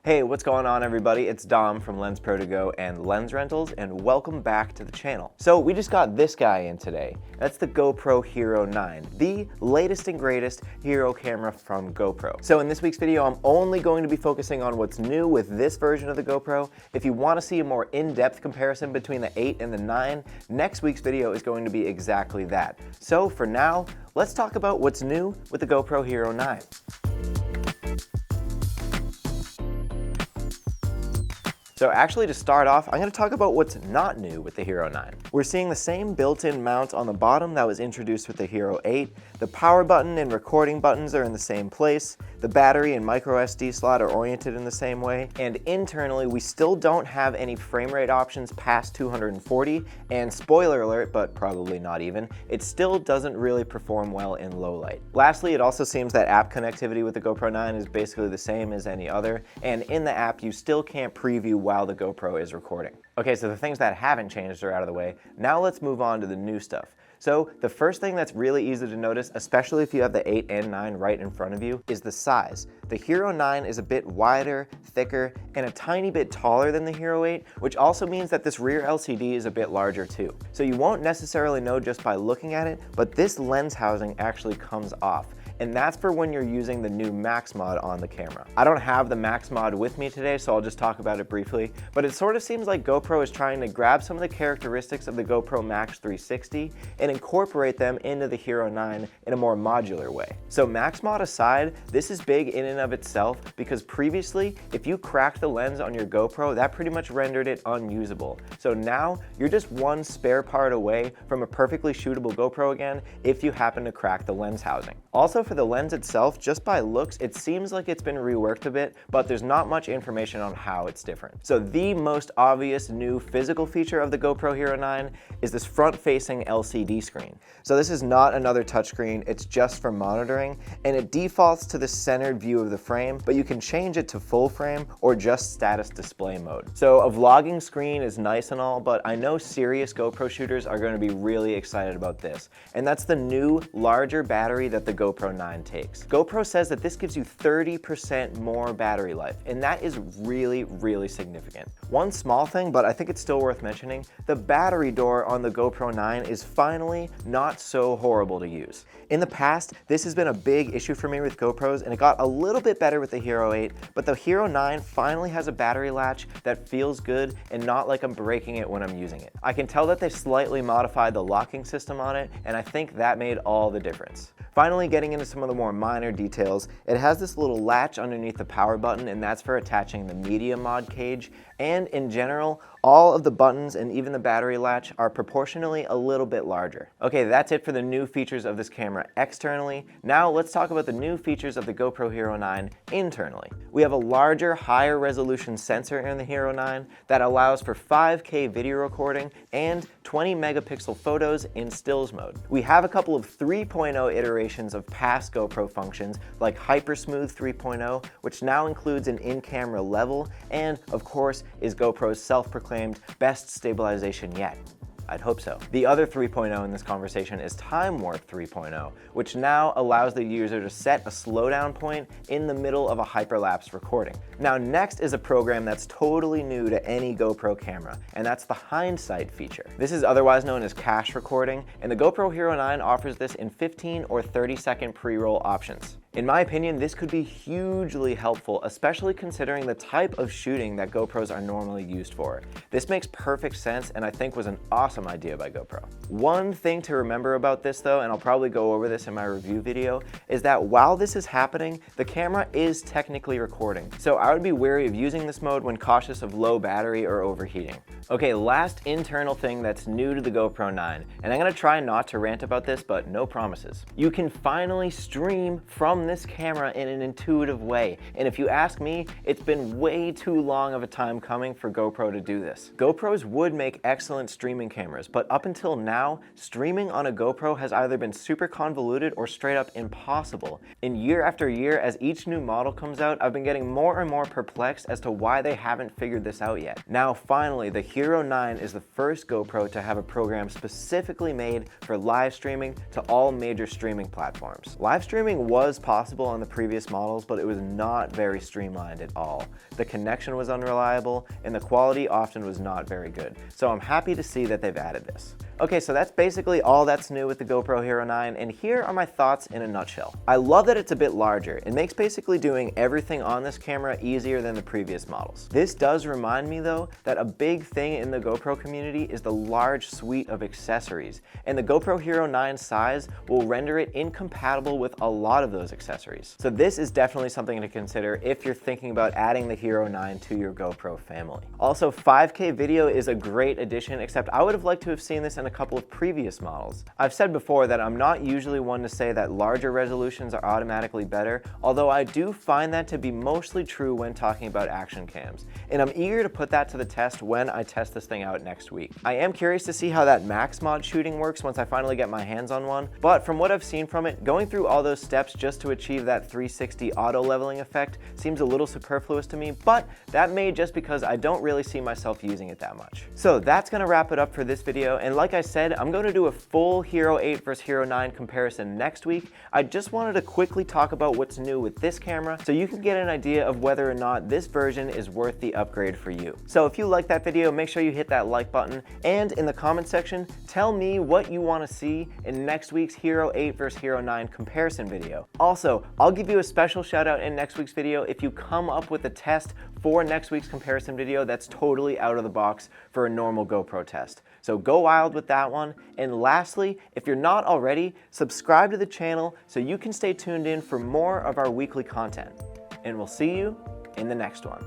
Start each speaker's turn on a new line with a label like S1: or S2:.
S1: Hey, what's going on everybody? It's Dom from Lensprotogo and Lens Rentals, and welcome back to the channel. So we just got this guy in today. That's the GoPro Hero9, the latest and greatest hero camera from GoPro. So in this week's video, I'm only going to be focusing on what's new with this version of the GoPro. If you want to see a more in-depth comparison between the 8 and the 9, next week's video is going to be exactly that. So for now, let's talk about what's new with the GoPro Hero9. So actually, to start off, I'm going to talk about what's not new with the Hero9. We're seeing the same built-in mount on the bottom that was introduced with the Hero8. The power button and recording buttons are in the same place. The battery and micro SD slot are oriented in the same way. And internally, we still don't have any frame rate options past 240. And spoiler alert, but probably not even, it still doesn't really perform well in low light. Lastly, it also seems that app connectivity with the GoPro 9 is basically the same as any other. And in the app, you still can't preview while the GoPro is recording. Okay, so the things that haven't changed are out of the way. Now let's move on to the new stuff. So the first thing that's really easy to notice, especially if you have the 8 and 9 right in front of you, is the size. The Hero9 is a bit wider, thicker, and a tiny bit taller than the Hero8, which also means that this rear LCD is a bit larger too. So you won't necessarily know just by looking at it, but this lens housing actually comes off. And that's for when you're using the new Max mod on the camera. I don't have the Max mod with me today, so I'll just talk about it briefly, but it sort of seems like GoPro is trying to grab some of the characteristics of the GoPro Max 360 and incorporate them into the Hero9 in a more modular way. So Max mod aside, this is big in and of itself because previously, if you cracked the lens on your GoPro, that pretty much rendered it unusable. So now, you're just one spare part away from a perfectly shootable GoPro again if you happen to crack the lens housing. Also, for the lens itself, just by looks, it seems like it's been reworked a bit, but there's not much information on how it's different. So the most obvious new physical feature of the GoPro Hero9 is this front-facing LCD screen. So this is not another touchscreen, it's just for monitoring, and it defaults to the centered view of the frame, but you can change it to full frame or just status display mode. So a vlogging screen is nice and all, but I know serious GoPro shooters are going to be really excited about this, and that's the new, larger battery that the GoPro 9 takes. GoPro says that this gives you 30% more battery life, and that is really, really significant. One small thing, but I think it's still worth mentioning, the battery door on the GoPro 9 is finally not so horrible to use. In the past, this has been a big issue for me with GoPros, and it got a little bit better with the Hero8, but the Hero9 finally has a battery latch that feels good and not like I'm breaking it when I'm using it. I can tell that they slightly modified the locking system on it, and I think that made all the difference. Finally, getting into some of the more minor details, it has this little latch underneath the power button, and that's for attaching the media mod cage. And in general, all of the buttons and even the battery latch are proportionally a little bit larger. Okay, that's it for the new features of this camera externally. Now let's talk about the new features of the GoPro Hero9 internally. We have a larger, higher resolution sensor in the Hero9 that allows for 5K video recording and 20 megapixel photos in stills mode. We have a couple of 3.0 iterations of past GoPro functions like Hypersmooth 3.0, which now includes an in-camera level, and of course is GoPro's self-proclaimed best stabilization yet. I'd hope so. The other 3.0 in this conversation is Time Warp 3.0, which now allows the user to set a slowdown point in the middle of a hyperlapse recording. Now next is a program that's totally new to any GoPro camera, and that's the hindsight feature. This is otherwise known as cache recording, and the GoPro Hero9 offers this in 15 or 30-second pre-roll options. In my opinion, this could be hugely helpful, especially considering the type of shooting that GoPros are normally used for. This makes perfect sense and I think was an awesome idea by GoPro. One thing to remember about this though, and I'll probably go over this in my review video, is that while this is happening, the camera is technically recording. So I would be wary of using this mode when cautious of low battery or overheating. Okay, last internal thing that's new to the GoPro 9, and I'm gonna try not to rant about this, but no promises. You can finally stream from this camera in an intuitive way, and if you ask me, it's been way too long of a time coming for GoPro to do this. GoPros would make excellent streaming cameras, but up until now, streaming on a GoPro has either been super convoluted or straight up impossible. And year after year, as each new model comes out, I've been getting more and more perplexed as to why they haven't figured this out yet. Now finally, the Hero9 is the first GoPro to have a program specifically made for live streaming to all major streaming platforms. Live streaming was possible possible on the previous models, but it was not very streamlined at all. The connection was unreliable, and the quality often was not very good. So I'm happy to see that they've added this. Okay, so that's basically all that's new with the GoPro Hero 9, and here are my thoughts in a nutshell. I love that it's a bit larger. It makes basically doing everything on this camera easier than the previous models. This does remind me though that a big thing in the GoPro community is the large suite of accessories, and the GoPro Hero 9 size will render it incompatible with a lot of those accessories. So this is definitely something to consider if you're thinking about adding the Hero 9 to your GoPro family. Also, 5K video is a great addition, except I would have liked to have seen this in a couple of previous models. I've said before that I'm not usually one to say that larger resolutions are automatically better, although I do find that to be mostly true when talking about action cams, and I'm eager to put that to the test when I test this thing out next week. I am curious to see how that max mod shooting works once I finally get my hands on one, but from what I've seen from it, going through all those steps just to achieve that 360 auto leveling effect seems a little superfluous to me, but that may just because I don't really see myself using it that much. So that's gonna wrap it up for this video, and like I said, I'm going to do a full Hero 8 versus Hero 9 comparison next week. I just wanted to quickly talk about what's new with this camera so you can get an idea of whether or not this version is worth the upgrade for you. So if you like that video, make sure you hit that like button, and in the comment section, tell me what you want to see in next week's Hero 8 versus Hero 9 comparison video. Also, I'll give you a special shout out in next week's video if you come up with a test for next week's comparison video that's totally out of the box for a normal GoPro test. So go wild with that one. And lastly, if you're not already, subscribe to the channel so you can stay tuned in for more of our weekly content. And we'll see you in the next one.